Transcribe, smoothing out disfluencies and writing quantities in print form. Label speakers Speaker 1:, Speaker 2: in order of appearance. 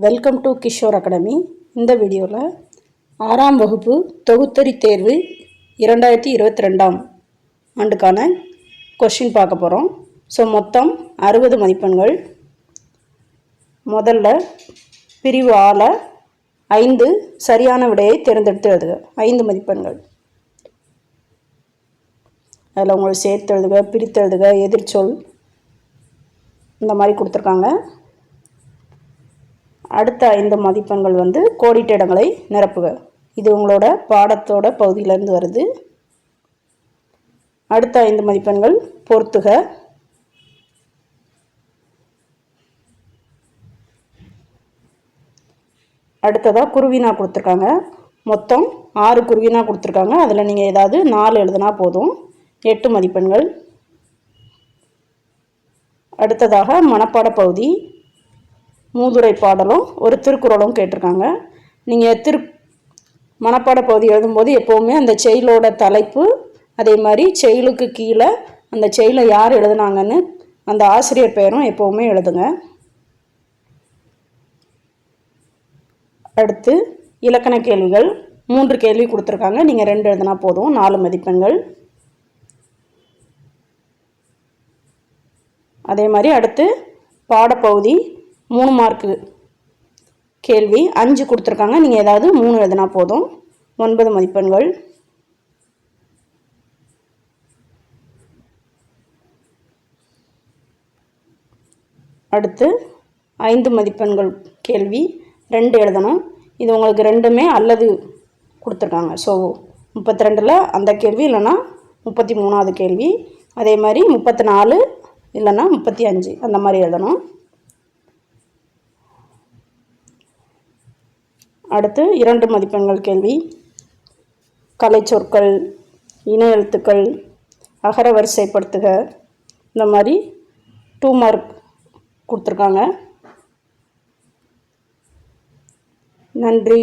Speaker 1: Welcome to Kishore academy. இந்த வீடியோவில் 6ஆம் வகுப்பு தொகுத்தறி தேர்வு 2022ஆம் ஆண்டுக்கான கொஷின் பார்க்க போகிறோம். ஸோ மொத்தம் 60 மதிப்பெண்கள். முதல்ல பிரிவு ஆல 5 சரியான விடையை தேர்ந்தெடுத்து எழுதுக. 5 மதிப்பெண்கள். அதில் உங்களுக்கு சேர்த்து எழுதுக, பிரித்து எழுதுக, எதிர்ச்சொல் இந்த மாதிரி கொடுத்துருக்காங்க. அடுத்த 5 மதிப்பெண்கள் கோடிட்ட இடங்களை நிரப்புக. இது உங்களோட பாடத்தோட பகுதியிலேருந்து வருது. அடுத்த 5 மதிப்பெண்கள் பொறுத்துக. அடுத்ததாக குருவினா கொடுத்துருக்காங்க. மொத்தம் 6 குருவினா கொடுத்துருக்காங்க. அதில் நீங்கள் ஏதாவது 4 எழுதுனா போதும். 8 மதிப்பெண்கள். அடுத்ததாக மனப்பாட பகுதி, மூதுரை பாடலும் ஒரு திருக்குறளும் கேட்டிருக்காங்க. நீங்கள் மனப்பாட பகுதி எழுதும்போது எப்போவுமே அந்த செயலோட தலைப்பு, அதே மாதிரி செயலுக்கு கீழே அந்த செயலை யார் எழுதுனாங்கன்னு அந்த ஆசிரியர் பெயரும் எப்போவுமே எழுதுங்க. அடுத்து இலக்கண கேள்விகள் 3 கேள்வி கொடுத்துருக்காங்க. நீங்கள் 2 எழுதுனா போதும். 4 மதிப்பெண்கள். அதே மாதிரி அடுத்து பாடப்பகுதி 3 மார்க்கு கேள்வி 5 கொடுத்துருக்காங்க. நீங்கள் ஏதாவது 3 எழுதுனா போதும். 9 மதிப்பெண்கள். அடுத்து 5 மதிப்பெண்கள் கேள்வி 2 எழுதணும். இது உங்களுக்கு 2மே அல்லது கொடுத்துருக்காங்க. ஸோ 32ல் அந்த கேள்வி இல்லைன்னா 33வது கேள்வி. அதே மாதிரி 34 இல்லைன்னா 35 அந்த மாதிரி எழுதணும். அடுத்து 2 மதிப்பெண்கள் கேள்வி கலை சொற்கள், இன எழுத்துக்கள், அகர வரிசைப்படுத்துக இந்த மாதிரி 2 மார்க் கொடுத்துருக்காங்க. நன்றி.